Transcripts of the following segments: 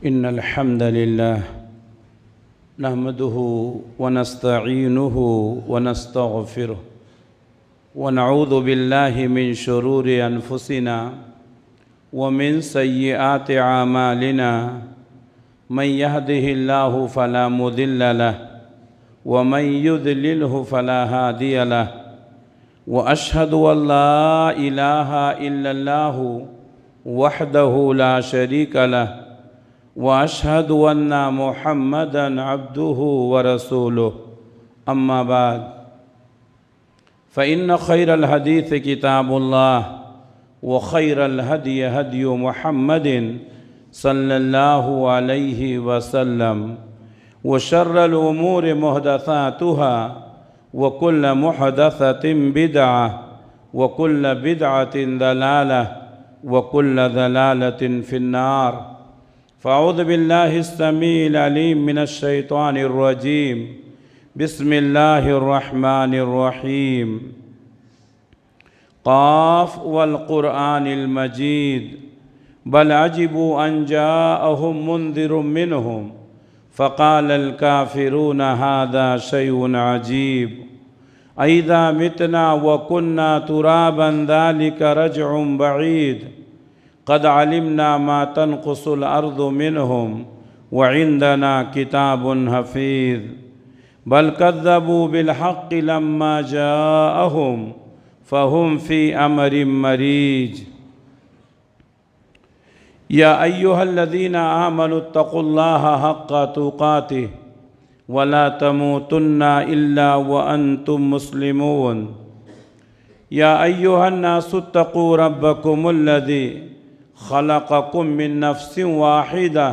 إن الحمد لله نحمده ونستعينه ونستغفره ونعوذ بالله من شرور أنفسنا ومن سيئات أعمالنا من يهده الله فلا مضل له ومن يضلله فلا هادي له وأشهد أن لا إله إلا الله وحده لا شريك له وأشهد أن محمدًا عبده ورسوله أما بعد فإن خير الحديث كتاب الله وخير الهدي هدي محمد صلى الله عليه وسلم وشر الأمور محدثاتها وكل محدثة بدعة وكل بدعة ضلالة وكل ضلالة في النار فأعوذ بالله السميع العليم من الشيطان الرجيم بسم الله الرحمن الرحيم قاف والقرآن المجيد بل عجبوا أن جاءهم منذر منهم فقال الكافرون هذا شيء عجيب أئذا متنا وكنا ترابا ذلك رجع بعيد قد علمنا ما تنقص الأرض منهم وعندنا كتاب حفيظ بل كذبوا بالحق لما جاءهم فهم في أمر مريج يا أيها الذين آمنوا اتقوا الله حق تقاته ولا تموتن إلا وأنتم مسلمون يا أيها الناس اتقوا ربكم الذي خلقكم من نفس واحدة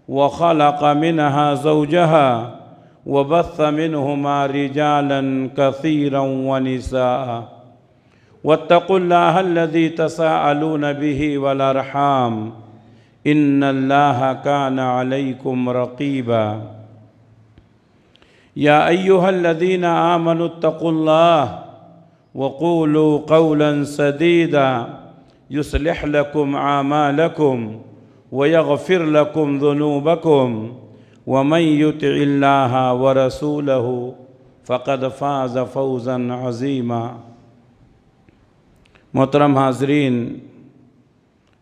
وخلق منها زوجها وبث منهما رجالا كثيرا ونساء واتقوا الله الذي تساءلون به والأرحام إن الله كان عليكم رقيبا يا أيها الذين آمنوا اتقوا الله وقولوا قولا سديدا يصلح لكم أعمالكم ويغفر لكم ذنوبكم ومن يطع الله ورسوله فقد فاز فوزا عظيما محترم حاضرین،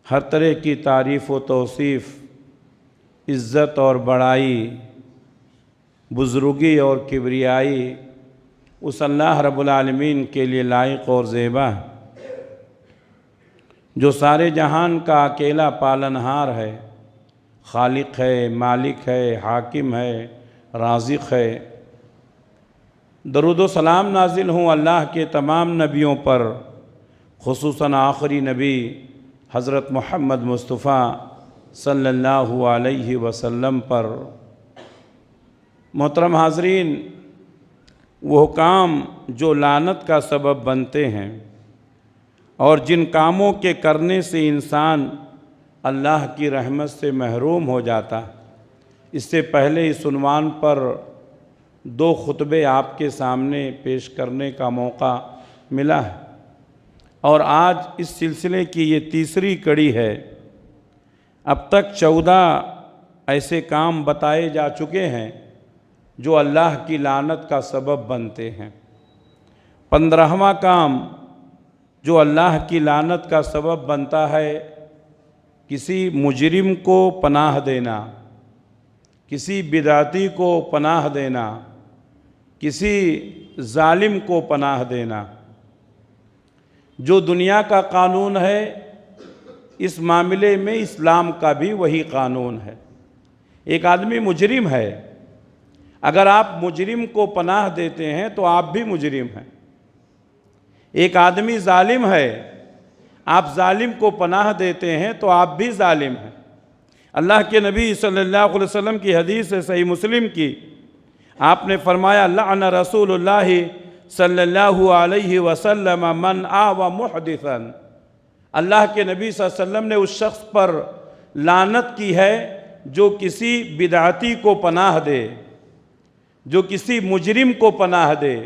ہر طرح کی تعریف و توصیف، عزت اور بڑائی، بزرگی اور کبریائی اس اللہ رب العالمین کے لیے لائق اور زیبا ہے جو سارے جہان کا اکیلا پالنہار ہے، خالق ہے، مالک ہے، حاکم ہے، رازق ہے۔ درود و سلام نازل ہوں اللہ کے تمام نبیوں پر، خصوصاً آخری نبی حضرت محمد مصطفیٰ صلی اللہ علیہ وسلم پر۔ محترم حاضرین، وہ کام جو لعنت کا سبب بنتے ہیں اور جن کاموں کے کرنے سے انسان اللہ کی رحمت سے محروم ہو جاتا، اس سے پہلے اس عنوان پر 2 خطبے آپ کے سامنے پیش کرنے کا موقع ملا ہے، اور آج اس سلسلے کی یہ تیسری کڑی ہے۔ اب تک 14 ایسے کام بتائے جا چکے ہیں جو اللہ کی لعنت کا سبب بنتے ہیں۔ 15واں کام جو اللہ کی لعنت کا سبب بنتا ہے، کسی مجرم کو پناہ دینا، کسی بدعتی کو پناہ دینا، کسی ظالم کو پناہ دینا۔ جو دنیا کا قانون ہے، اس معاملے میں اسلام کا بھی وہی قانون ہے۔ ایک آدمی مجرم ہے، اگر آپ مجرم کو پناہ دیتے ہیں تو آپ بھی مجرم ہیں۔ ایک آدمی ظالم ہے، آپ ظالم کو پناہ دیتے ہیں تو آپ بھی ظالم ہیں۔ اللہ کے نبی صلی اللہ علیہ وسلم کی حدیث ہے صحیح مسلم کی، آپ نے فرمایا لعن رسول اللہ صلی اللہ علیہ وسلم من آوى محدثا۔ اللہ کے نبی صلی اللہ علیہ وسلم نے اس شخص پر لعنت کی ہے جو کسی بدعتی کو پناہ دے، جو کسی مجرم کو پناہ دے،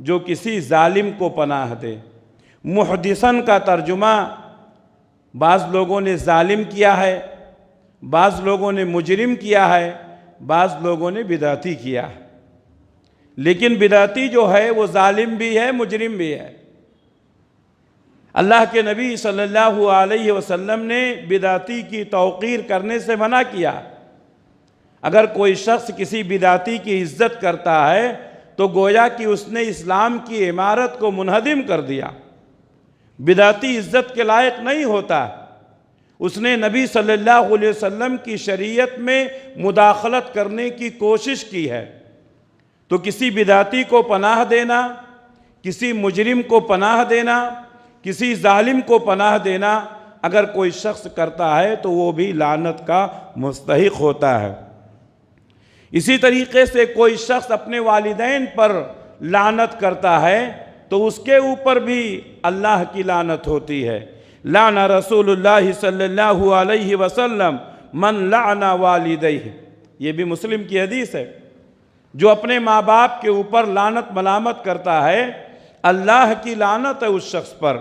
جو کسی ظالم کو پناہ دے۔ محدثاً کا ترجمہ بعض لوگوں نے ظالم کیا ہے، بعض لوگوں نے مجرم کیا ہے، بعض لوگوں نے بدعتی کیا ہے، لیکن بدعتی جو ہے وہ ظالم بھی ہے، مجرم بھی ہے۔ اللہ کے نبی صلی اللہ علیہ وسلم نے بدعتی کی توقیر کرنے سے منع کیا۔ اگر کوئی شخص کسی بدعتی کی عزت کرتا ہے تو گویا کہ اس نے اسلام کی عمارت کو منہدم کر دیا۔ بدعتی عزت کے لائق نہیں ہوتا، اس نے نبی صلی اللہ علیہ وسلم کی شریعت میں مداخلت کرنے کی کوشش کی ہے۔ تو کسی بدعتی کو پناہ دینا، کسی مجرم کو پناہ دینا، کسی ظالم کو پناہ دینا اگر کوئی شخص کرتا ہے تو وہ بھی لعنت کا مستحق ہوتا ہے۔ اسی طریقے سے کوئی شخص اپنے والدین پر لعنت کرتا ہے تو اس کے اوپر بھی اللہ کی لعنت ہوتی ہے۔ لعن رسول اللہ صلی اللہ علیہ وسلم من لعن والدیہ، یہ بھی مسلم کی حدیث ہے۔ جو اپنے ماں باپ کے اوپر لعنت ملامت کرتا ہے، اللہ کی لعنت ہے اس شخص پر۔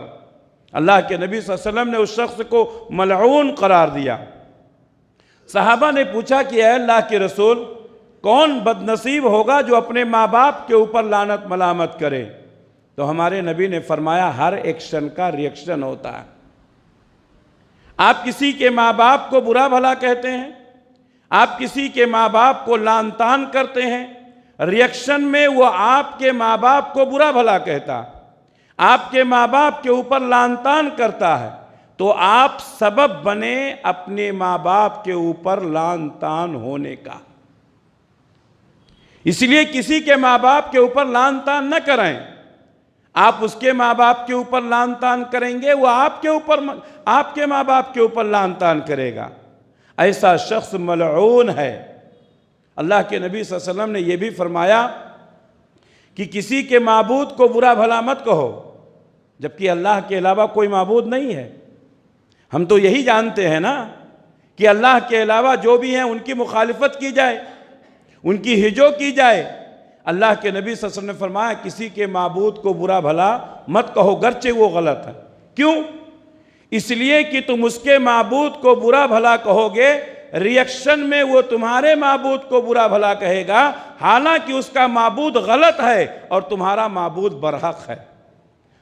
اللہ کے نبی صلی اللہ علیہ وسلم نے اس شخص کو ملعون قرار دیا۔ صحابہ نے پوچھا کہ اے اللہ کے رسول، کون بد نصیب ہوگا جو اپنے ماں باپ کے اوپر لعنت ملامت کرے؟ تو ہمارے نبی نے فرمایا ہر ایکشن کا ریئیکشن ہوتا ہے۔ آپ کسی کے ماں باپ کو برا بھلا کہتے ہیں، آپ کسی کے ماں باپ کو لعن طعن کرتے ہیں، ریئیکشن میں وہ آپ کے ماں باپ کو برا بھلا کہتا، آپ کے ماں باپ کے اوپر لعن طعن کرتا ہے، تو آپ سبب بنے اپنے ماں باپ کے اوپر لعن طعن ہونے کا۔ اس لیے کسی کے ماں باپ کے اوپر لعن طعن نہ کریں۔ آپ اس کے ماں باپ کے اوپر لعن طعن کریں گے، وہ آپ کے ماں باپ کے اوپر لعن طعن کرے گا۔ ایسا شخص ملعون ہے۔ اللہ کے نبی صلی اللہ علیہ وسلم نے یہ بھی فرمایا کہ کسی کے معبود کو برا بھلا مت کہو، جبکہ اللہ کے علاوہ کوئی معبود نہیں ہے۔ ہم تو یہی جانتے ہیں نا کہ اللہ کے علاوہ جو بھی ہیں ان کی مخالفت کی جائے، ان کی ہجو کی جائے۔ اللہ کے نبی صلی اللہ علیہ وسلم نے فرمایا کسی کے معبود کو برا بھلا مت کہو گرچہ وہ غلط ہے۔ کیوں؟ اس لیے کہ تم اس کے معبود کو برا بھلا کہو گے، ریئیکشن میں وہ تمہارے معبود کو برا بھلا کہے گا، حالانکہ اس کا معبود غلط ہے اور تمہارا معبود برحق ہے۔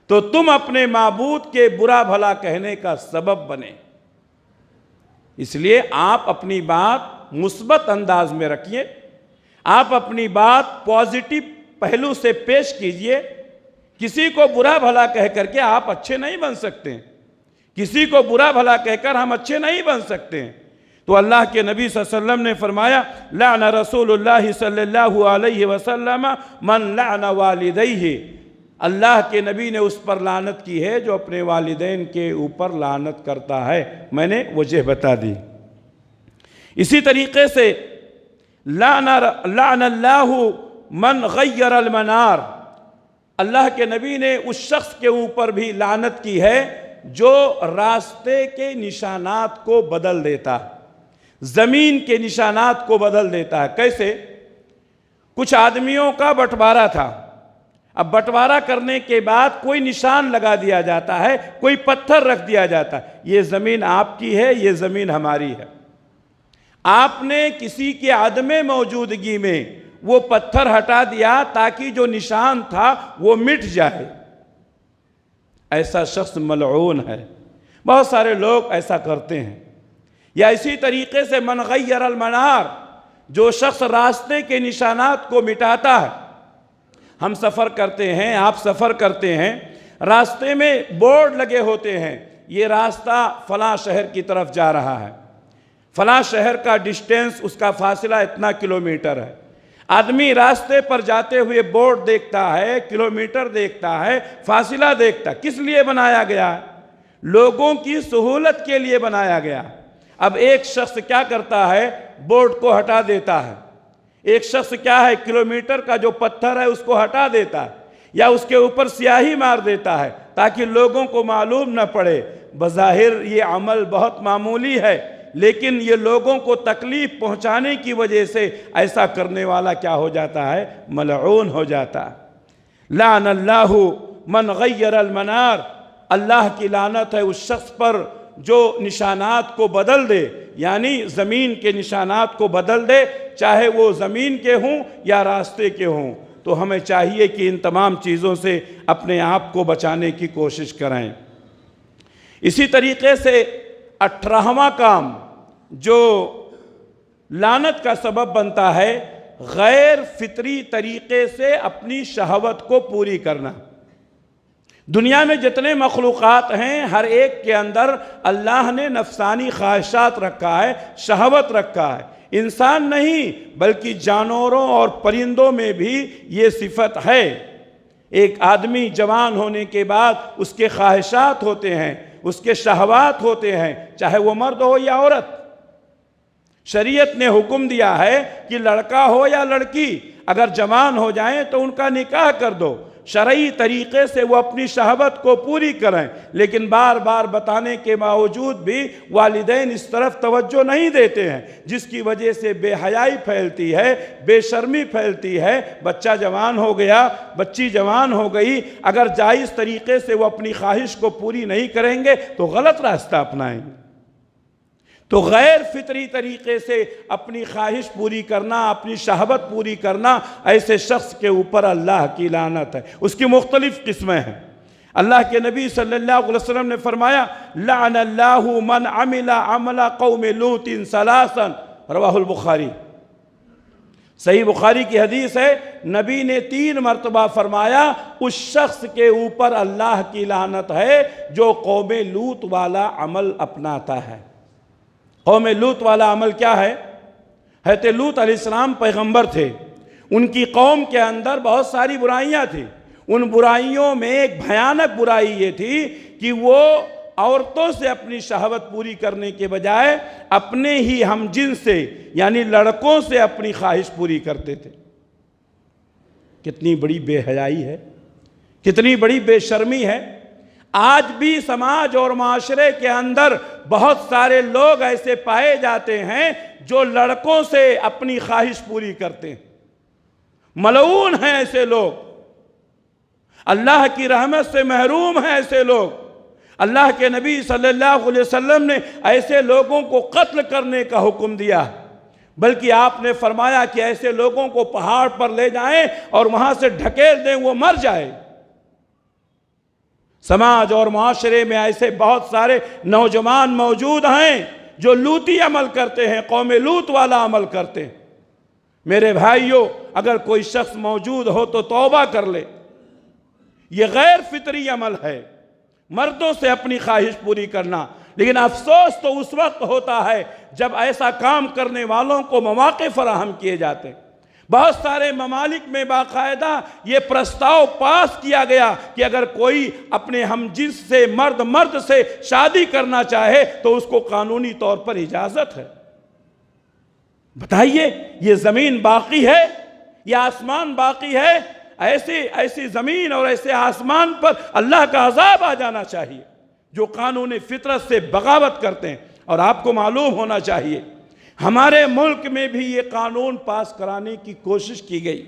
تو تم اپنے معبود کے برا بھلا کہنے کا سبب بنے۔ اس لیے آپ اپنی بات مثبت انداز میں رکھیے، آپ اپنی بات پازیٹیو پہلو سے پیش کیجئے۔ کسی کو برا بھلا کہہ کر کے آپ اچھے نہیں بن سکتے، کسی کو برا بھلا کہہ کر ہم اچھے نہیں بن سکتے۔ تو اللہ کے نبی صلی اللہ علیہ وسلم نے فرمایا لعن رسول اللہ صلی اللہ علیہ وسلم من لعن والدیہ، اللہ کے نبی نے اس پر لعنت کی ہے جو اپنے والدین کے اوپر لعنت کرتا ہے۔ میں نے وجہ بتا دی۔ اسی طریقے سے لعن اللہ من غیر المنار، اللہ کے نبی نے اس شخص کے اوپر بھی لعنت کی ہے جو راستے کے نشانات کو بدل دیتا، زمین کے نشانات کو بدل دیتا ہے۔ کیسے؟ کچھ آدمیوں کا بٹوارا تھا، اب بٹوارا کرنے کے بعد کوئی نشان لگا دیا جاتا ہے، کوئی پتھر رکھ دیا جاتا ہے، یہ زمین آپ کی ہے، یہ زمین ہماری ہے۔ آپ نے کسی کے عدم موجودگی میں وہ پتھر ہٹا دیا تاکہ جو نشان تھا وہ مٹ جائے۔ ایسا شخص ملعون ہے۔ بہت سارے لوگ ایسا کرتے ہیں۔ یا اسی طریقے سے من غیر المنار، جو شخص راستے کے نشانات کو مٹاتا ہے۔ ہم سفر کرتے ہیں، آپ سفر کرتے ہیں، راستے میں بورڈ لگے ہوتے ہیں، یہ راستہ فلاں شہر کی طرف جا رہا ہے، فلاں شہر کا ڈسٹینس، اس کا فاصلہ اتنا کلومیٹر ہے۔ آدمی راستے پر جاتے ہوئے بورڈ دیکھتا ہے، کلومیٹر دیکھتا ہے، فاصلہ دیکھتا ہے۔ کس لیے بنایا گیا ہے؟ لوگوں کی سہولت کے لیے بنایا گیا۔ اب ایک شخص کیا کرتا ہے؟ بورڈ کو ہٹا دیتا ہے۔ ایک شخص کیا ہے؟ کلومیٹر کا جو پتھر ہے اس کو ہٹا دیتا ہے، یا اس کے اوپر سیاہی مار دیتا ہے تاکہ لوگوں کو معلوم نہ پڑے۔ بظاہر یہ عمل بہت معمولی ہے، لیکن یہ لوگوں کو تکلیف پہنچانے کی وجہ سے ایسا کرنے والا کیا ہو جاتا ہے؟ ملعون ہو جاتا ہے۔ لعن اللہ من غیر المنار، اللہ کی لعنت ہے اس شخص پر جو نشانات کو بدل دے، یعنی زمین کے نشانات کو بدل دے، چاہے وہ زمین کے ہوں یا راستے کے ہوں، تو ہمیں چاہیے کہ ان تمام چیزوں سے اپنے آپ کو بچانے کی کوشش کریں۔ اسی طریقے سے 18واں کام جو لعنت کا سبب بنتا ہے، غیر فطری طریقے سے اپنی شہوت کو پوری کرنا۔ دنیا میں جتنے مخلوقات ہیں، ہر ایک کے اندر اللہ نے نفسانی خواہشات رکھا ہے، شہوت رکھا ہے۔ انسان نہیں بلکہ جانوروں اور پرندوں میں بھی یہ صفت ہے۔ ایک آدمی جوان ہونے کے بعد اس کے خواہشات ہوتے ہیں، اس کے شہوات ہوتے ہیں، چاہے وہ مرد ہو یا عورت۔ شریعت نے حکم دیا ہے کہ لڑکا ہو یا لڑکی اگر جوان ہو جائیں تو ان کا نکاح کر دو، شرعی طریقے سے وہ اپنی شہوت کو پوری کریں، لیکن بار بار بتانے کے باوجود بھی والدین اس طرف توجہ نہیں دیتے ہیں، جس کی وجہ سے بے حیائی پھیلتی ہے، بے شرمی پھیلتی ہے۔ بچہ جوان ہو گیا، بچی جوان ہو گئی، اگر جائز طریقے سے وہ اپنی خواہش کو پوری نہیں کریں گے تو غلط راستہ اپنائیں گے۔ تو غیر فطری طریقے سے اپنی خواہش پوری کرنا، اپنی شہوت پوری کرنا، ایسے شخص کے اوپر اللہ کی لعنت ہے۔ اس کی مختلف قسمیں ہیں۔ اللہ کے نبی صلی اللہ علیہ وسلم نے فرمایا، لعن اللہ من عمل عمل قوم لوط ثلاثا، رواہ البخاری۔ صحیح بخاری کی حدیث ہے، نبی نے 3 مرتبہ فرمایا اس شخص کے اوپر اللہ کی لعنت ہے جو قوم لوط والا عمل اپناتا ہے۔ قوم لوط والا عمل کیا ہے؟ حضرت لوط علیہ السلام پیغمبر تھے، ان کی قوم کے اندر بہت ساری برائیاں تھیں۔ ان برائیوں میں ایک بھیانک برائی یہ تھی کہ وہ عورتوں سے اپنی شہوت پوری کرنے کے بجائے اپنے ہی ہم جنس سے یعنی لڑکوں سے اپنی خواہش پوری کرتے تھے۔ کتنی بڑی بے حیائی ہے، کتنی بڑی بے شرمی ہے۔ آج بھی سماج اور معاشرے کے اندر بہت سارے لوگ ایسے پائے جاتے ہیں جو لڑکوں سے اپنی خواہش پوری کرتے ہیں۔ ملعون ہیں ایسے لوگ، اللہ کی رحمت سے محروم ہیں ایسے لوگ۔ اللہ کے نبی صلی اللہ علیہ وسلم نے ایسے لوگوں کو قتل کرنے کا حکم دیا، بلکہ آپ نے فرمایا کہ ایسے لوگوں کو پہاڑ پر لے جائیں اور وہاں سے ڈھکیل دیں، وہ مر جائے۔ سماج اور معاشرے میں ایسے بہت سارے نوجوان موجود ہیں جو لوطی عمل کرتے ہیں، قوم لوط والا عمل کرتے ہیں۔ میرے بھائیوں، اگر کوئی شخص موجود ہو تو توبہ کر لے۔ یہ غیر فطری عمل ہے، مردوں سے اپنی خواہش پوری کرنا۔ لیکن افسوس تو اس وقت ہوتا ہے جب ایسا کام کرنے والوں کو مواقع فراہم کیے جاتے ہیں۔ بہت سارے ممالک میں باقاعدہ یہ پرستاؤ پاس کیا گیا کہ اگر کوئی اپنے ہم جنس سے مرد سے شادی کرنا چاہے تو اس کو قانونی طور پر اجازت ہے۔ بتائیے، یہ زمین باقی ہے یا آسمان باقی ہے؟ ایسی زمین اور ایسے آسمان پر اللہ کا عذاب آ جانا چاہیے جو قانون فطرت سے بغاوت کرتے ہیں۔ اور آپ کو معلوم ہونا چاہیے، ہمارے ملک میں بھی یہ قانون پاس کرانے کی کوشش کی گئی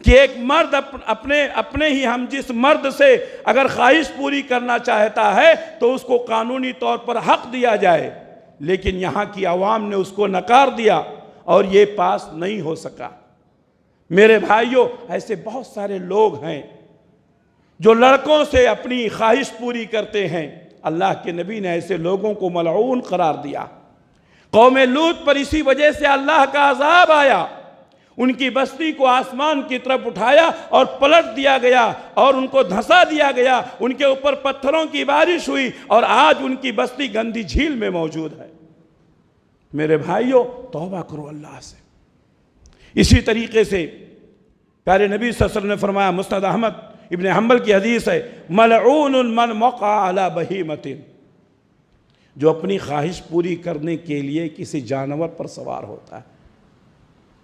کہ ایک مرد اپنے ہی ہم جس مرد سے اگر خواہش پوری کرنا چاہتا ہے تو اس کو قانونی طور پر حق دیا جائے، لیکن یہاں کی عوام نے اس کو نکار دیا اور یہ پاس نہیں ہو سکا۔ میرے بھائیوں، ایسے بہت سارے لوگ ہیں جو لڑکوں سے اپنی خواہش پوری کرتے ہیں۔ اللہ کے نبی نے ایسے لوگوں کو ملعون قرار دیا۔ قوم لوط پر اسی وجہ سے اللہ کا عذاب آیا۔ ان کی بستی کو آسمان کی طرف اٹھایا اور پلٹ دیا گیا اور ان کو دھنسا دیا گیا، ان کے اوپر پتھروں کی بارش ہوئی اور آج ان کی بستی گندی جھیل میں موجود ہے۔ میرے بھائیوں، توبہ کرو اللہ سے۔ اسی طریقے سے پیارے نبی صلی اللہ علیہ وسلم نے فرمایا، مسند احمد ابن حنبل کی حدیث ہے، ملعون من وقع علی بہیمۃ، جو اپنی خواہش پوری کرنے کے لیے کسی جانور پر سوار ہوتا ہے۔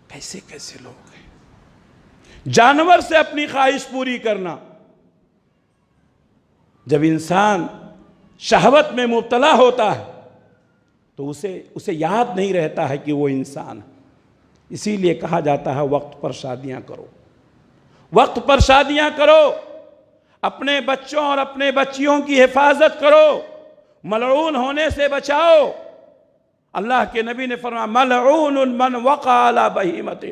کیسے کیسے لوگ ہیں، جانور سے اپنی خواہش پوری کرنا۔ جب انسان شہوت میں مبتلا ہوتا ہے تو اسے یاد نہیں رہتا ہے کہ وہ انسان ہے۔ اسی لیے کہا جاتا ہے وقت پر شادیاں کرو، وقت پر شادیاں کرو، اپنے بچوں اور اپنے بچیوں کی حفاظت کرو، ملعون ہونے سے بچاؤ۔ اللہ کے نبی نے فرمایا ملعون من وقع علی بہیمۃ،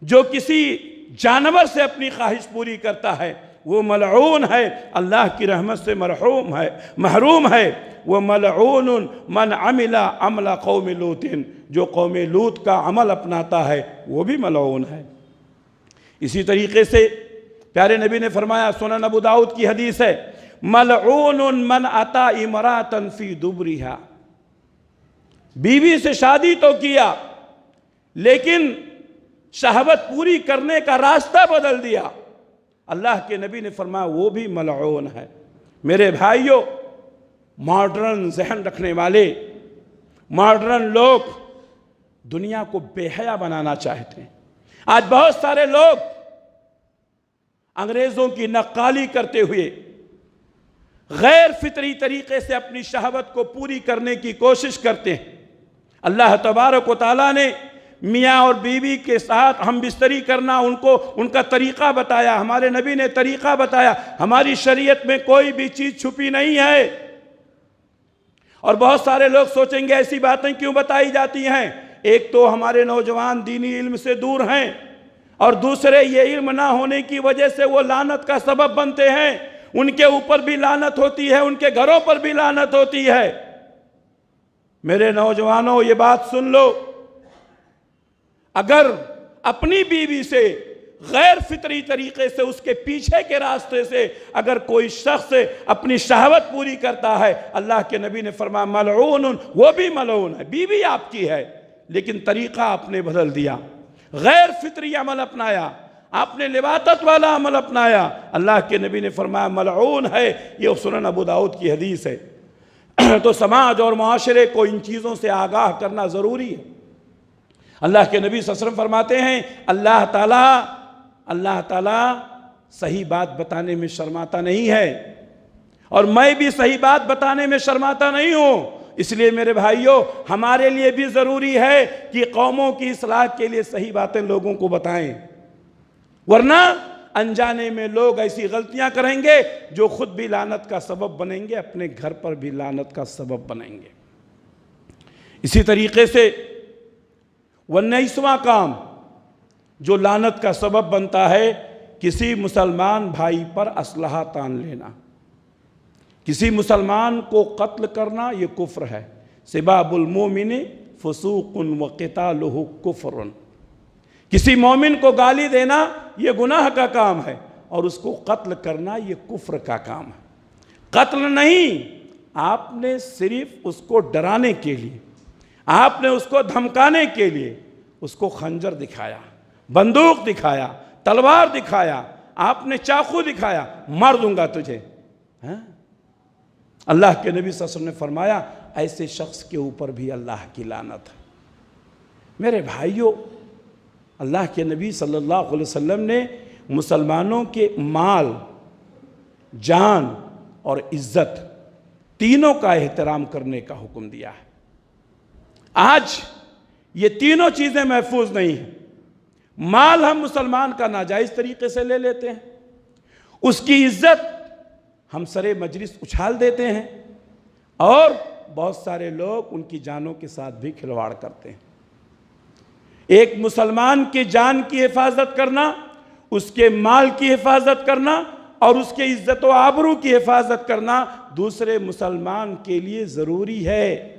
جو کسی جانور سے اپنی خواہش پوری کرتا ہے وہ ملعون ہے، اللہ کی رحمت سے محروم ہے۔ وہ ملعون من عمل عمل قوم لوط، جو قوم لوط کا عمل اپناتا ہے وہ بھی ملعون ہے۔ اسی طریقے سے پیارے نبی نے فرمایا، سنن ابو داؤد کی حدیث ہے، ملعون من اتی امرأۃ فی دبرہا، بیوی سے شادی تو کیا لیکن شہوت پوری کرنے کا راستہ بدل دیا، اللہ کے نبی نے فرمایا وہ بھی ملعون ہے۔ میرے بھائیوں، ماڈرن ذہن رکھنے والے ماڈرن لوگ دنیا کو بے حیا بنانا چاہتے ہیں۔ آج بہت سارے لوگ انگریزوں کی نقالی کرتے ہوئے غیر فطری طریقے سے اپنی شہوت کو پوری کرنے کی کوشش کرتے ہیں۔ اللہ تبارک و تعالیٰ نے میاں اور بیوی کے ساتھ ہم بستری کرنا ان کا طریقہ بتایا، ہمارے نبی نے طریقہ بتایا، ہماری شریعت میں کوئی بھی چیز چھپی نہیں ہے۔ اور بہت سارے لوگ سوچیں گے ایسی باتیں کیوں بتائی جاتی ہیں؟ ایک تو ہمارے نوجوان دینی علم سے دور ہیں، اور دوسرے یہ علم نہ ہونے کی وجہ سے وہ لعنت کا سبب بنتے ہیں، ان کے اوپر بھی لعنت ہوتی ہے، ان کے گھروں پر بھی لعنت ہوتی ہے۔ میرے نوجوانوں یہ بات سن لو، اگر اپنی بیوی سے غیر فطری طریقے سے اس کے پیچھے کے راستے سے اگر کوئی شخص اپنی شہوت پوری کرتا ہے، اللہ کے نبی نے فرمایا ملعون، وہ بھی ملعون ہے۔ بیوی آپ کی ہے لیکن طریقہ آپ نے بدل دیا، غیر فطری عمل اپنایا، آپ نے لواطت والا عمل اپنایا، اللہ کے نبی نے فرمایا ملعون ہے۔ یہ سنن ابو داؤد کی حدیث ہے۔ تو سماج اور معاشرے کو ان چیزوں سے آگاہ کرنا ضروری ہے۔ اللہ کے نبی صلی اللہ علیہ وسلم فرماتے ہیں اللہ تعالیٰ صحیح بات بتانے میں شرماتا نہیں ہے، اور میں بھی صحیح بات بتانے میں شرماتا نہیں ہوں۔ اس لیے میرے بھائیوں، ہمارے لیے بھی ضروری ہے کہ قوموں کی اصلاح کے لیے صحیح باتیں لوگوں کو بتائیں، ورنہ انجانے میں لوگ ایسی غلطیاں کریں گے جو خود بھی لعنت کا سبب بنیں گے، اپنے گھر پر بھی لعنت کا سبب بنیں گے۔ اسی طریقے سے 19واں کام جو لعنت کا سبب بنتا ہے، کسی مسلمان بھائی پر اسلحہ تان لینا، کسی مسلمان کو قتل کرنا، یہ کفر ہے۔ سباب المومن فسوق وقتالہ کفر، کسی مومن کو گالی دینا یہ گناہ کا کام ہے، اور اس کو قتل کرنا یہ کفر کا کام ہے۔ قتل نہیں، آپ نے صرف اس کو ڈرانے کے لیے، آپ نے اس کو دھمکانے کے لیے اس کو خنجر دکھایا، بندوق دکھایا، تلوار دکھایا، آپ نے چاقو دکھایا، مار دوں گا تجھے۔ اللہ کے نبی صلی اللہ علیہ وسلم نے فرمایا ایسے شخص کے اوپر بھی اللہ کی لعنت ہے۔ میرے بھائیوں، اللہ کے نبی صلی اللہ علیہ وسلم نے مسلمانوں کے مال، جان اور عزت تینوں کا احترام کرنے کا حکم دیا ہے۔ آج یہ تینوں چیزیں محفوظ نہیں ہیں۔ مال ہم مسلمان کا ناجائز طریقے سے لے لیتے ہیں، اس کی عزت ہم سرے مجلس اچھال دیتے ہیں، اور بہت سارے لوگ ان کی جانوں کے ساتھ بھی کھلواڑ کرتے ہیں۔ ایک مسلمان کی جان کی حفاظت کرنا، اس کے مال کی حفاظت کرنا اور اس کے عزت و آبرو کی حفاظت کرنا دوسرے مسلمان کے لیے ضروری ہے۔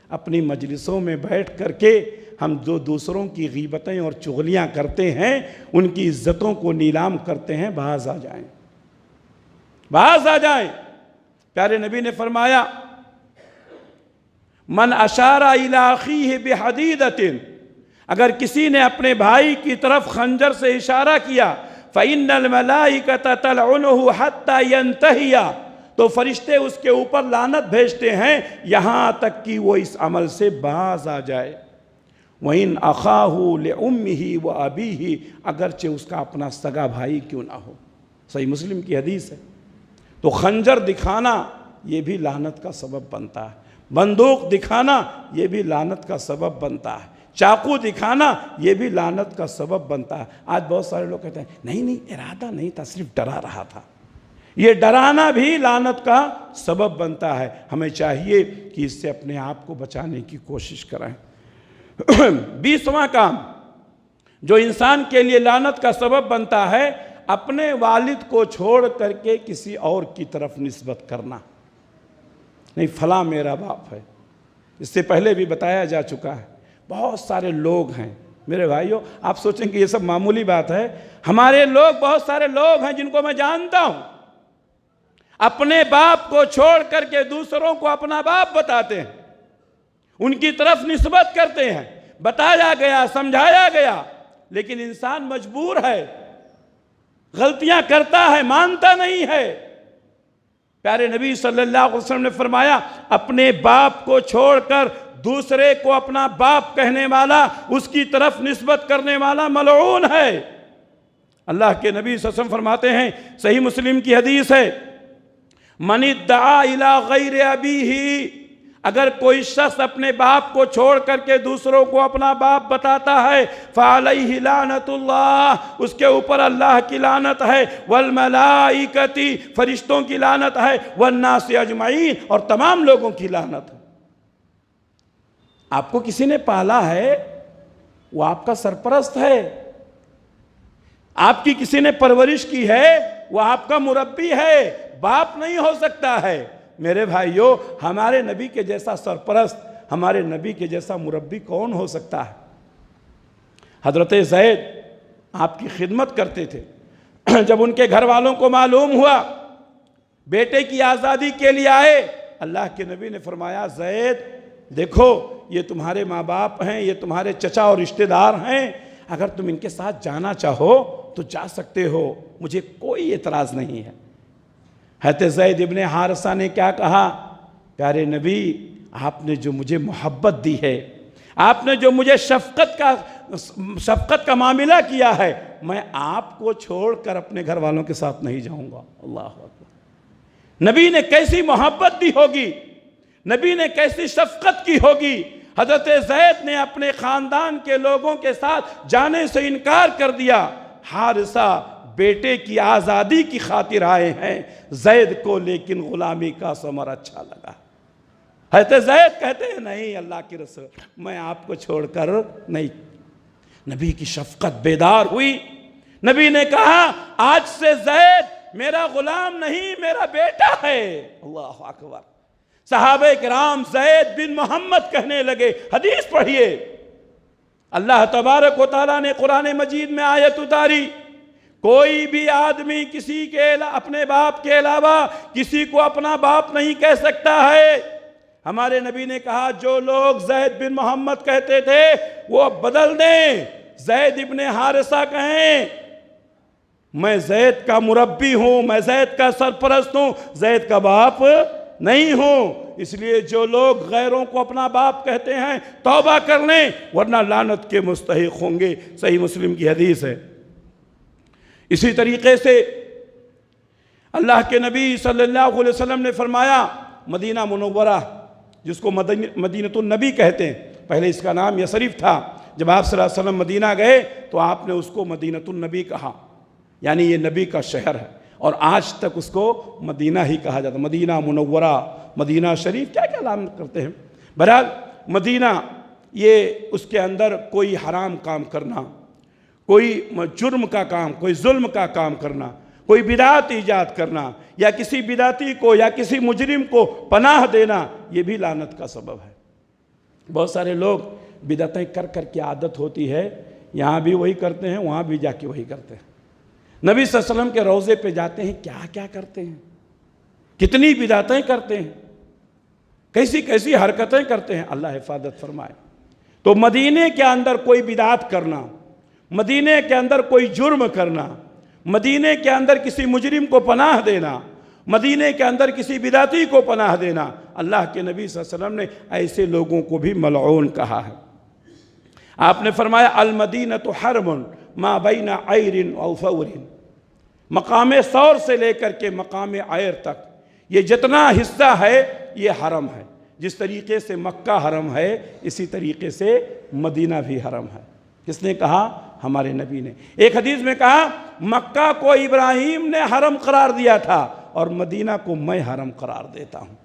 اپنی مجلسوں میں بیٹھ کر کے ہم جو دوسروں کی غیبتیں اور چغلیاں کرتے ہیں، ان کی عزتوں کو نیلام کرتے ہیں، باز آ جائیں، باز آ جائیں۔ پیارے نبی نے فرمایا من اشار الی اخیہ بحدیدۃ، اگر کسی نے اپنے بھائی کی طرف خنجر سے اشارہ کیا، فإن الملائکۃ تلعنہ حتی ینتہی، تو فرشتے اس کے اوپر لعنت بھیجتے ہیں یہاں تک کہ وہ اس عمل سے باز آ جائے۔ وَإِنْ أَخَاهُ لِأُمِّهِ وَأَبِيهِ، اگرچہ اس کا اپنا سگا بھائی کیوں نہ ہو۔ صحیح مسلم کی حدیث ہے۔ تو خنجر دکھانا یہ بھی لعنت کا سبب بنتا ہے، بندوق دکھانا یہ بھی لعنت کا سبب بنتا ہے، چاقو دکھانا یہ بھی لعنت کا سبب بنتا ہے۔ آج بہت سارے لوگ کہتے ہیں نہیں ارادہ نہیں تھا، صرف ڈرا رہا تھا۔ یہ ڈرانا بھی لعنت کا سبب بنتا ہے۔ ہمیں چاہیے کہ اس سے اپنے آپ کو بچانے کی کوشش کریں۔ 20واں کام جو انسان کے لیے لعنت کا سبب بنتا ہے، اپنے والد کو چھوڑ کر کے کسی اور کی طرف نسبت کرنا۔ نہیں فلاں میرا باپ ہے، اس سے پہلے بھی بتایا جا چکا ہے۔ بہت سارے لوگ ہیں میرے بھائیوں، آپ سوچیں کہ یہ سب معمولی بات ہے، ہمارے لوگ بہت سارے لوگ ہیں جن کو میں جانتا ہوں، اپنے باپ کو چھوڑ کر کے دوسروں کو اپنا باپ بتاتے ہیں، ان کی طرف نسبت کرتے ہیں۔ بتایا گیا، سمجھایا گیا، لیکن انسان مجبور ہے، غلطیاں کرتا ہے، مانتا نہیں ہے۔ پیارے نبی صلی اللہ علیہ وسلم نے فرمایا، اپنے باپ کو چھوڑ کر دوسرے کو اپنا باپ کہنے والا، اس کی طرف نسبت کرنے والا ملعون ہے۔ اللہ کے نبی صلی اللہ علیہ وسلم فرماتے ہیں، صحیح مسلم کی حدیث ہے، من ادعا الی غیر ابیہ، اگر کوئی شخص اپنے باپ کو چھوڑ کر کے دوسروں کو اپنا باپ بتاتا ہے، فعلیہ لعنت اللہ، اس کے اوپر اللہ کی لعنت ہے، والملائکۃ، فرشتوں کی لعنت ہے، والناس اجمعین، اور تمام لوگوں کی لعنت ہے۔ آپ کو کسی نے پالا ہے، وہ آپ کا سرپرست ہے۔ آپ کی کسی نے پرورش کی ہے، وہ آپ کا مربی ہے، باپ نہیں ہو سکتا ہے۔ میرے بھائیوں، ہمارے نبی کے جیسا سرپرست، ہمارے نبی کے جیسا مربی کون ہو سکتا ہے؟ حضرت زید آپ کی خدمت کرتے تھے۔ جب ان کے گھر والوں کو معلوم ہوا بیٹے کی آزادی کے لیے آئے، اللہ کے نبی نے فرمایا، زید دیکھو یہ تمہارے ماں باپ ہیں، یہ تمہارے چچا اور رشتہ دار ہیں، اگر تم ان کے ساتھ جانا چاہو تو جا سکتے ہو، مجھے کوئی اعتراض نہیں ہے۔ حضرت زید ابن حارثہ نے کیا کہا؟ پیارے نبی، آپ نے جو مجھے محبت دی ہے، آپ نے جو مجھے شفقت کا معاملہ کیا ہے، میں آپ کو چھوڑ کر اپنے گھر والوں کے ساتھ نہیں جاؤں گا۔ اللہ اکبر! نبی نے کیسی محبت دی ہوگی، نبی نے کیسی شفقت کی ہوگی۔ حضرت زید نے اپنے خاندان کے لوگوں کے ساتھ جانے سے انکار کر دیا۔ حارثہ بیٹے کی آزادی کی خاطر آئے ہیں، زید کو لیکن غلامی کا ثمر اچھا لگا۔ حضرت زید کہتے ہیں، نہیں اللہ کی رسول، میں آپ کو چھوڑ کر نہیں۔ نبی کی شفقت بیدار ہوئی، نبی نے کہا، آج سے زید میرا غلام نہیں، میرا بیٹا ہے۔ اللہ اکبر! صحابہ کرام زید بن محمد کہنے لگے۔ حدیث پڑھیے، اللہ تبارک و تعالیٰ نے قرآن مجید میں آیت اتاری، کوئی بھی آدمی کسی کے اپنے باپ کے علاوہ کسی کو اپنا باپ نہیں کہہ سکتا ہے۔ ہمارے نبی نے کہا، جو لوگ زید بن محمد کہتے تھے وہ اب بدل دیں، زید ابن حارثہ کہیں۔ میں زید کا مربی ہوں، میں زید کا سرپرست ہوں، زید کا باپ نہیں ہوں۔ اس لیے جو لوگ غیروں کو اپنا باپ کہتے ہیں توبہ کر لیں، ورنہ لعنت کے مستحق ہوں گے۔ صحیح مسلم کی حدیث ہے۔ اسی طریقے سے اللہ کے نبی صلی اللہ علیہ وسلم نے فرمایا، مدینہ منورہ جس کو مدینۃ النبی کہتے ہیں، پہلے اس کا نام یثرب تھا، جب آپ صلی اللہ علیہ وسلم مدینہ گئے تو آپ نے اس کو مدینۃ النبی کہا، یعنی یہ نبی کا شہر ہے، اور آج تک اس کو مدینہ ہی کہا جاتا ہے۔ مدینہ منورہ، مدینہ شریف، کیا کیا نام کرتے ہیں۔ بہرحال مدینہ، یہ اس کے اندر کوئی حرام کام کرنا، کوئی جرم کا کام، کوئی ظلم کا کام کرنا، کوئی بدعت ایجاد کرنا، یا کسی بدعتی کو یا کسی مجرم کو پناہ دینا، یہ بھی لعنت کا سبب ہے۔ بہت سارے لوگ بدعتیں کر کر کے عادت ہوتی ہے، یہاں بھی وہی کرتے ہیں، وہاں بھی جا کے وہی کرتے ہیں۔ نبی صلی اللہ علیہ وسلم کے روضے پہ جاتے ہیں، کیا کیا کرتے ہیں، کتنی بدعتیں کرتے ہیں، کیسی کیسی حرکتیں کرتے ہیں، اللہ حفاظت فرمائے۔ تو مدینے کے اندر کوئی بدعت کرنا، مدینے کے اندر کوئی جرم کرنا، مدینے کے اندر کسی مجرم کو پناہ دینا، مدینے کے اندر کسی بدعتی کو پناہ دینا، اللہ کے نبی صلی اللہ علیہ وسلم نے ایسے لوگوں کو بھی ملعون کہا ہے۔ آپ نے فرمایا، المدینۃ حرم ما بین عیر و ثور، مقام ثور سے لے کر کے مقام عیر تک یہ جتنا حصہ ہے یہ حرم ہے۔ جس طریقے سے مکہ حرم ہے، اسی طریقے سے مدینہ بھی حرم ہے۔ کس نے کہا؟ ہمارے نبی نے۔ ایک حدیث میں کہا، مکہ کو ابراہیم نے حرم قرار دیا تھا، اور مدینہ کو میں حرم قرار دیتا ہوں۔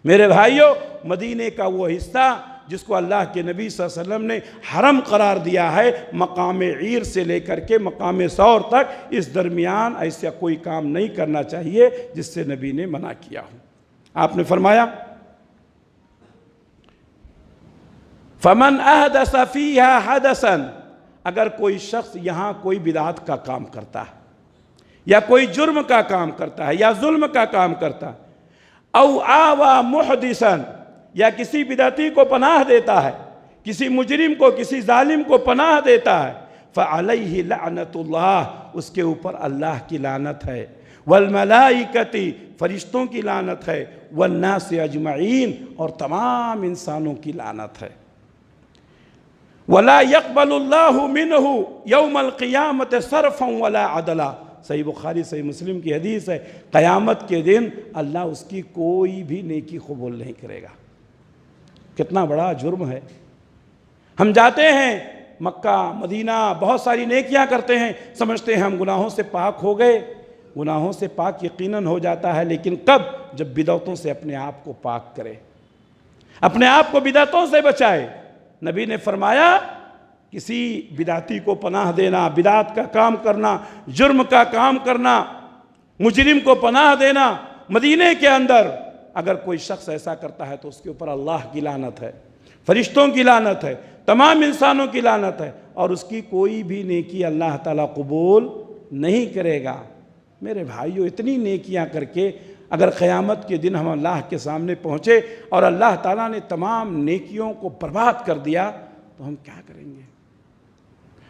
میرے بھائیوں، مدینہ کا وہ حصہ جس کو اللہ کے نبی صلی اللہ علیہ وسلم نے حرم قرار دیا ہے، مقام عیر سے لے کر کے مقام ثور تک، اس درمیان ایسا کوئی کام نہیں کرنا چاہیے جس سے نبی نے منع کیا ہو۔ آپ نے فرمایا فَمَنْ أَحْدَثَ فِيهَا حَدَثًا، اگر کوئی شخص یہاں کوئی بدعت کا کام کرتا ہے یا کوئی جرم کا کام کرتا ہے یا ظلم کا کام کرتا ہے، او آوى محدثا، یا کسی بدعتی کو پناہ دیتا ہے، کسی مجرم کو، کسی ظالم کو پناہ دیتا ہے، فعلیہ لعنت اللہ، اس کے اوپر اللہ کی لعنت ہے، والملائکۃ، فرشتوں کی لعنت ہے، والناس اجمعین، اور تمام انسانوں کی لعنت ہے۔ ولا يقبل اللہ منہ یوم القیامت صرفا ولا عدلا، صحیح بخاری صحیح مسلم کی حدیث ہے، قیامت کے دن اللہ اس کی کوئی بھی نیکی قبول نہیں کرے گا۔ کتنا بڑا جرم ہے۔ ہم جاتے ہیں مکہ مدینہ، بہت ساری نیکیاں کرتے ہیں، سمجھتے ہیں ہم گناہوں سے پاک ہو گئے۔ گناہوں سے پاک یقیناً ہو جاتا ہے، لیکن کب؟ جب بدعتوں سے اپنے آپ کو پاک کرے، اپنے آپ کو بدعتوں سے بچائے۔ نبی نے فرمایا کسی بدعتی کو پناہ دینا، بدعت کا کام کرنا، جرم کا کام کرنا، مجرم کو پناہ دینا، مدینے کے اندر اگر کوئی شخص ایسا کرتا ہے تو اس کے اوپر اللہ کی لعنت ہے، فرشتوں کی لعنت ہے، تمام انسانوں کی لعنت ہے، اور اس کی کوئی بھی نیکی اللہ تعالیٰ قبول نہیں کرے گا۔ میرے بھائیو، اتنی نیکیاں کر کے اگر قیامت کے دن ہم اللہ کے سامنے پہنچے اور اللہ تعالیٰ نے تمام نیکیوں کو برباد کر دیا تو ہم کیا کریں گے؟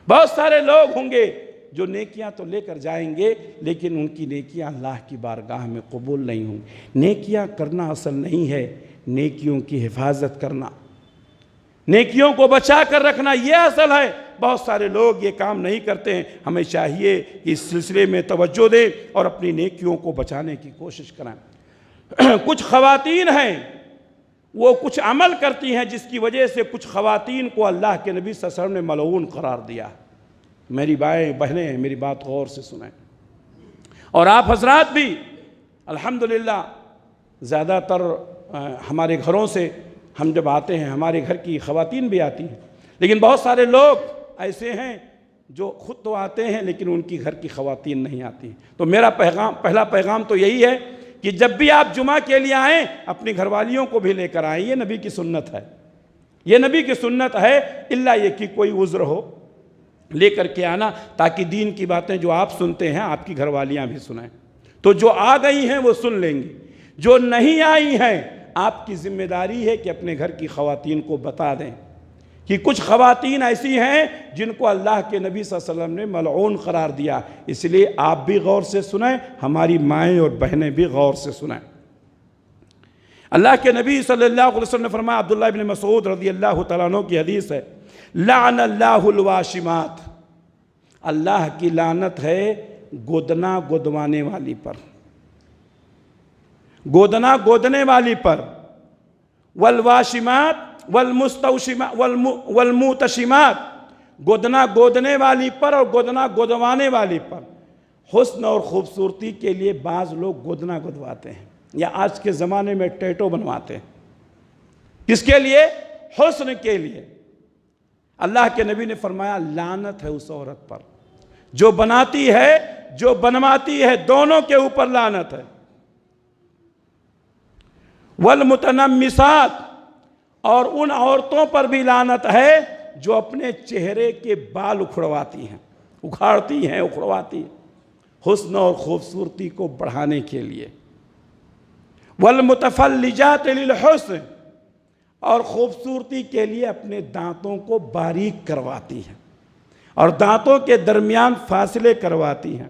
بہت سارے لوگ ہوں گے جو نیکیاں تو لے کر جائیں گے، لیکن ان کی نیکیاں اللہ کی بارگاہ میں قبول نہیں ہوں گی۔ نیکیاں کرنا اصل نہیں ہے، نیکیوں کی حفاظت کرنا، نیکیوں کو بچا کر رکھنا، یہ اصل ہے۔ بہت سارے لوگ یہ کام نہیں کرتے ہیں۔ ہمیں چاہیے کہ اس سلسلے میں توجہ دیں اور اپنی نیکیوں کو بچانے کی کوشش کریں۔ کچھ خواتین ہیں، وہ کچھ عمل کرتی ہیں جس کی وجہ سے کچھ خواتین کو اللہ کے نبی صلی اللہ علیہ وسلم نے ملعون قرار دیا۔ میری بہنیں ہیں، میری بات غور سے سنیں، اور آپ حضرات بھی الحمدللہ زیادہ تر ہمارے گھروں سے ہم جب آتے ہیں، ہمارے گھر کی خواتین بھی آتی ہیں، لیکن بہت سارے لوگ ایسے ہیں جو خود تو آتے ہیں لیکن ان کی گھر کی خواتین نہیں آتی۔ تو میرا پہلا پیغام تو یہی ہے کہ جب بھی آپ جمعہ کے لیے آئیں اپنی گھر والیوں کو بھی لے کر آئیں۔ یہ نبی کی سنت ہے، یہ نبی کی سنت ہے، الا یہ کہ کوئی عذر ہو لے کر کے آنا، تاکہ دین کی باتیں جو آپ سنتے ہیں آپ کی گھر والیاں بھی سنیں۔ تو جو آ گئی ہیں وہ سن لیں گی، جو نہیں آئی ہیں آپ کی ذمہ داری ہے کہ اپنے گھر کی خواتین کو بتا دیں کہ کچھ خواتین ایسی ہیں جن کو اللہ کے نبی صلی اللہ علیہ وسلم نے ملعون قرار دیا۔ اس لیے آپ بھی غور سے سنیں، ہماری مائیں اور بہنیں بھی غور سے سنیں۔ اللہ کے نبی صلی اللہ علیہ وسلم نے فرمایا، عبداللہ ابن مسعود رضی اللہ تعالیٰ عنہ کی حدیث ہے، لعن اللہ الواشمات، اللہ کی لعنت ہے گودنا گودوانے والی پر، گودنا گودنے والی پر، والواشمات والموتشمات، گودنا گودنے والی پر اور گودنا گودوانے والی پر۔ حسن اور خوبصورتی کے لیے بعض لوگ گودنا گودواتے ہیں، یا آج کے زمانے میں ٹیٹو بنواتے ہیں۔ کس کے لیے؟ حسن کے لیے۔ اللہ کے نبی نے فرمایا لعنت ہے اس عورت پر جو بناتی ہے، جو بنواتی ہے، دونوں کے اوپر لعنت ہے۔ والمتنمسات، اور ان عورتوں پر بھی لعنت ہے جو اپنے چہرے کے بال اکھڑواتی ہیں، اکھاڑتی ہیں، اکھڑواتی ہیں حسن اور خوبصورتی کو بڑھانے کے لیے۔ والمتفلجات للحسن، اور خوبصورتی کے لیے اپنے دانتوں کو باریک کرواتی ہیں اور دانتوں کے درمیان فاصلے کرواتی ہیں۔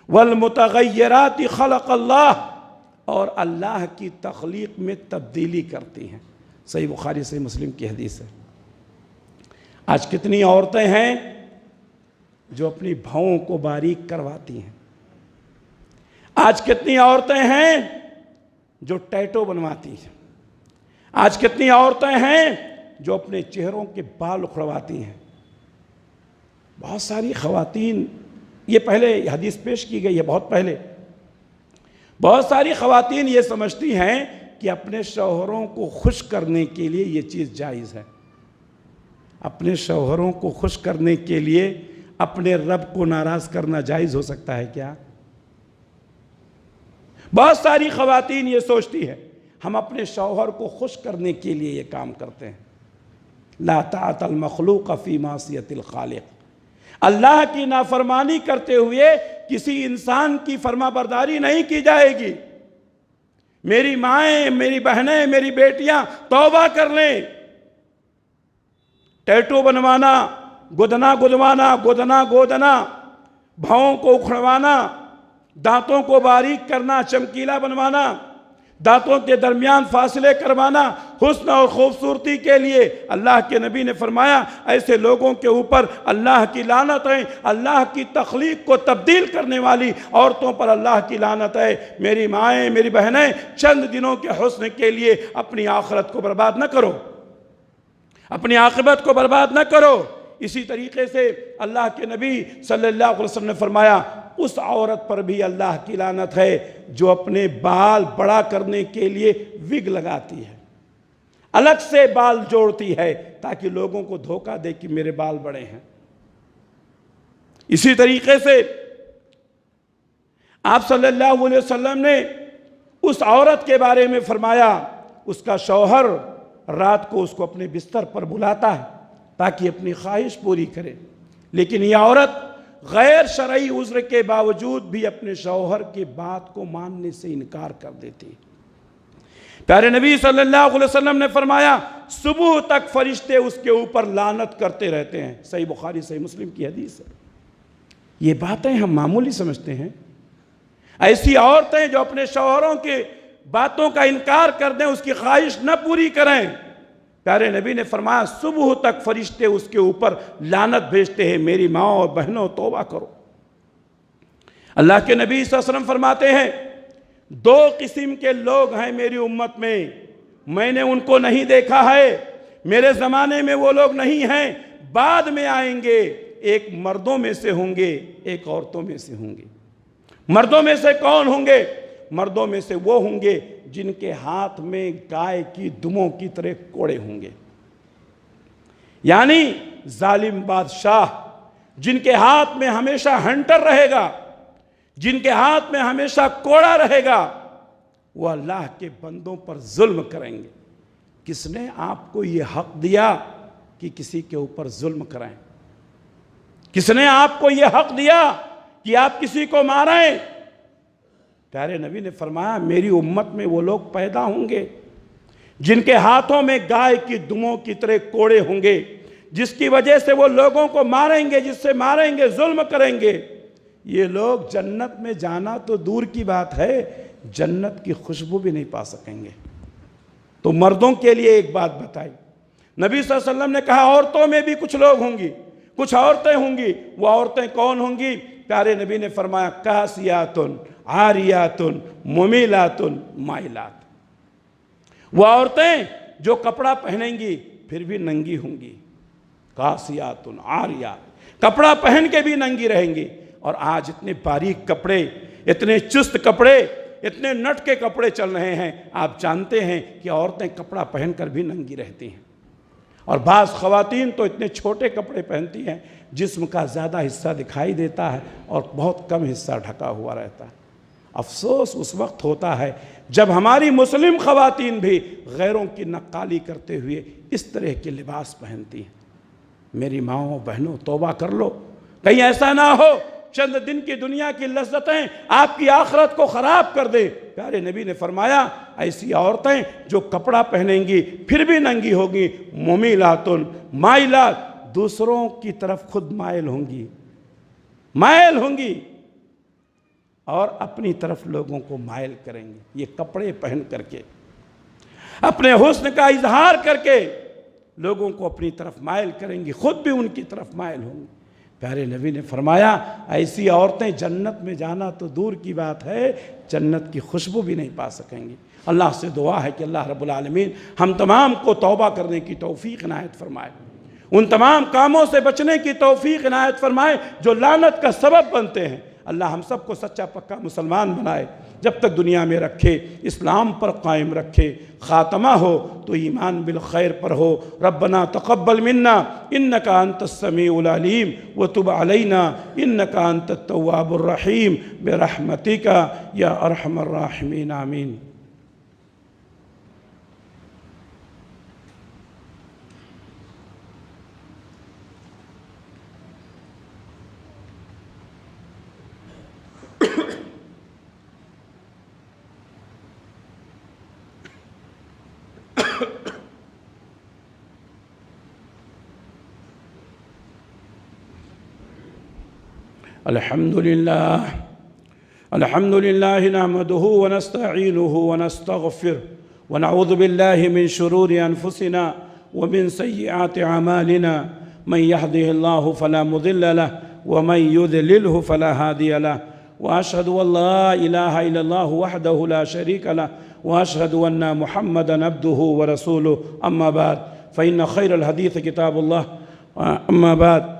والمتغیرات خلق اللہ، اور اللہ کی تخلیق میں تبدیلی کرتی ہیں۔ صحیح بخاری صحیح مسلم کی حدیث ہے۔ آج کتنی عورتیں ہیں جو اپنی بھاؤں کو باریک کرواتی ہیں، آج کتنی عورتیں ہیں جو ٹیٹو بنواتی ہیں، آج کتنی عورتیں ہیں جو اپنے چہروں کے بال اکھڑواتی ہیں۔ بہت ساری خواتین، یہ پہلے حدیث پیش کی گئی ہے بہت پہلے، بہت ساری خواتین یہ سمجھتی ہیں کہ اپنے شوہروں کو خوش کرنے کے لیے یہ چیز جائز ہے، اپنے شوہروں کو خوش کرنے کے لیے اپنے رب کو ناراض کرنا جائز ہو سکتا ہے کیا؟ بہت ساری خواتین یہ سوچتی ہیں ہم اپنے شوہر کو خوش کرنے کے لیے یہ کام کرتے ہیں۔ لا طاعت المخلوق فی معصیت الخالق، اللہ کی نافرمانی کرتے ہوئے کسی انسان کی فرما برداری نہیں کی جائے گی۔ میری مائیں، میری بہنیں، میری بیٹیاں توبہ کر لیں۔ ٹیٹو بنوانا، گدنا گدوانا، گدنا گودنا، بھاؤں کو اکھڑوانا، دانتوں کو باریک کرنا، چمکیلا بنوانا، دانتوں کے درمیان فاصلے کروانا حسن اور خوبصورتی کے لیے، اللہ کے نبی نے فرمایا ایسے لوگوں کے اوپر اللہ کی لعنت ہے، اللہ کی تخلیق کو تبدیل کرنے والی عورتوں پر اللہ کی لعنت ہے۔ میری مائیں، میری بہنیں، چند دنوں کے حسن کے لیے اپنی آخرت کو برباد نہ کرو، اپنی عاقبت کو برباد نہ کرو۔ اسی طریقے سے اللہ کے نبی صلی اللہ علیہ وسلم نے فرمایا اس عورت پر بھی اللہ کی لعنت ہے جو اپنے بال بڑا کرنے کے لیے وگ لگاتی ہے، الگ سے بال جوڑتی ہے تاکہ لوگوں کو دھوکہ دے کہ میرے بال بڑے ہیں۔ اسی طریقے سے آپ صلی اللہ علیہ وسلم نے اس عورت کے بارے میں فرمایا اس کا شوہر رات کو اس کو اپنے بستر پر بلاتا ہے تاکہ اپنی خواہش پوری کرے، لیکن یہ عورت غیر شرعی عذر کے باوجود بھی اپنے شوہر کی بات کو ماننے سے انکار کر دیتی۔ پیارے نبی صلی اللہ علیہ وسلم نے فرمایا صبح تک فرشتے اس کے اوپر لعنت کرتے رہتے ہیں، صحیح بخاری صحیح مسلم کی حدیث ہے۔ یہ باتیں ہم معمولی سمجھتے ہیں، ایسی عورتیں جو اپنے شوہروں کے باتوں کا انکار کر دیں، اس کی خواہش نہ پوری کریں، پیارے نبی نے فرمایا صبح تک فرشتے اس کے اوپر لعنت بھیجتے ہیں۔ میری ماں اور بہنوں توبہ کرو۔ اللہ کے نبی صلی اللہ علیہ وسلم فرماتے ہیں دو قسم کے لوگ ہیں میری امت میں نے ان کو نہیں دیکھا ہے، میرے زمانے میں وہ لوگ نہیں ہیں، بعد میں آئیں گے، ایک مردوں میں سے ہوں گے، ایک عورتوں میں سے ہوں گے۔ مردوں میں سے کون ہوں گے؟ مردوں میں سے وہ ہوں گے جن کے ہاتھ میں گائے کی دموں کی طرح کوڑے ہوں گے، یعنی ظالم بادشاہ جن کے ہاتھ میں ہمیشہ ہنٹر رہے گا، جن کے ہاتھ میں ہمیشہ کوڑا رہے گا، وہ اللہ کے بندوں پر ظلم کریں گے۔ کس نے آپ کو یہ حق دیا کہ کسی کے اوپر ظلم کریں؟ کس نے آپ کو یہ حق دیا کہ آپ کسی کو ماریں؟ پیارے نبی نے فرمایا میری امت میں وہ لوگ پیدا ہوں گے جن کے ہاتھوں میں گائے کی دموں کی طرح کوڑے ہوں گے، جس کی وجہ سے وہ لوگوں کو ماریں گے، جس سے ماریں گے، ظلم کریں گے۔ یہ لوگ جنت میں جانا تو دور کی بات ہے، جنت کی خوشبو بھی نہیں پا سکیں گے۔ تو مردوں کے لیے ایک بات بتائی نبی صلی اللہ علیہ وسلم نے کہا عورتوں میں بھی کچھ لوگ ہوں گی، کچھ عورتیں ہوں گی۔ وہ عورتیں کون ہوں گی؟ پیارے نبی نے فرمایا کاسیاتن عاریاتن ممیلاتن مائلات، وہ عورتیں جو کپڑا پہنیں گی پھر بھی ننگی ہوں گی، کاسیاتن عاریات، کپڑا پہن کے بھی ننگی رہیں گی۔ اور آج اتنے باریک کپڑے، اتنے چست کپڑے، اتنے نٹ کے کپڑے چل رہے ہیں، آپ جانتے ہیں کہ عورتیں کپڑا پہن کر بھی ننگی رہتی ہیں، اور بعض خواتین تو اتنے چھوٹے کپڑے پہنتی ہیں جسم کا زیادہ حصہ دکھائی دیتا ہے اور بہت کم حصہ ڈھکا ہوا رہتا ہے۔ افسوس اس وقت ہوتا ہے جب ہماری مسلم خواتین بھی غیروں کی نقالی کرتے ہوئے اس طرح کے لباس پہنتی ہیں۔ میری ماؤں بہنوں توبہ کر لو، کہیں ایسا نہ ہو چند دن کی دنیا کی لذتیں آپ کی آخرت کو خراب کر دیں۔ پیارے نبی نے فرمایا ایسی عورتیں جو کپڑا پہنیں گی پھر بھی ننگی ہوگی، ممیلاتن مائلات، دوسروں کی طرف خود مائل ہوں گی اور اپنی طرف لوگوں کو مائل کریں گے۔ یہ کپڑے پہن کر کے اپنے حسن کا اظہار کر کے لوگوں کو اپنی طرف مائل کریں گی، خود بھی ان کی طرف مائل ہوں گی۔ پیارے نبی نے فرمایا ایسی عورتیں جنت میں جانا تو دور کی بات ہے، جنت کی خوشبو بھی نہیں پا سکیں گی۔ اللہ سے دعا ہے کہ اللہ رب العالمین ہم تمام کو توبہ کرنے کی توفیق عنایت فرمائے، ان تمام کاموں سے بچنے کی توفیق عنایت فرمائے جو لعنت کا سبب بنتے ہیں۔ اللہ ہم سب کو سچا پکا مسلمان بنائے۔ جب تک دنیا میں رکھے اسلام پر قائم رکھے، خاتمہ ہو تو ایمان بالخیر پر ہو۔ ربنا تقبل منا انک انت السمیع العلیم وتب علینا انک انت التواب الرحیم برحمتک یا ارحم الراحمین، آمین۔ الحمد لله نحمده ونستعينه ونستغفره ونعوذ بالله من شرور أنفسنا ومن سيئات أعمالنا، من يهده الله فلا مضل له ومن يضلله فلا هادي له، وأشهد أن لا إله إلا الله وحده لا شريك له، وأشهد أن محمدًا عبده ورسوله، أما بعد فإن خير الحديث كتاب الله، أما بعد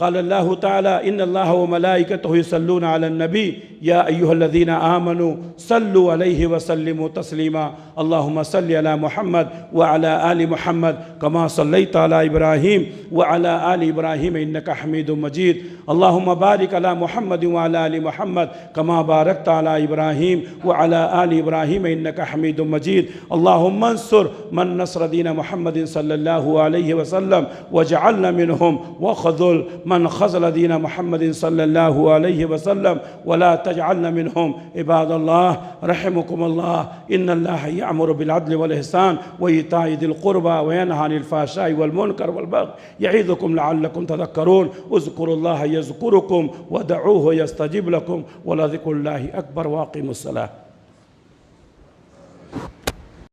قال الله تعالى إن الله وملائكته يصلون على النبي يا أيها الذين آمنوا صلوا عليه وسلموا تسليما، اللهم صل على محمد وعلى آل محمد كما صليت على إبراهيم وعلى آل إبراهيم إنك حميد مجيد، اللهم بارك على محمد وعلى آل محمد كما باركت على إبراهيم وعلى آل إبراهيم إنك حميد مجيد، اللهم انصر من نصر دين محمد صلى الله عليه وسلم واجعلنا منهم، وخذل من خذل دين محمد صلى الله عليه وسلم ولا تجعلنا منهم، عباد الله رحمكم الله، إن الله يأمر بالعدل والإحسان وإيتاء ذي القربى وينهى عن الفحشاء والمنكر والبغي يعظكم لعلكم تذكرون، اذكروا الله يذكركم ودعوه يستجب لكم ولذكر الله أكبر، وأقيموا الصلاة.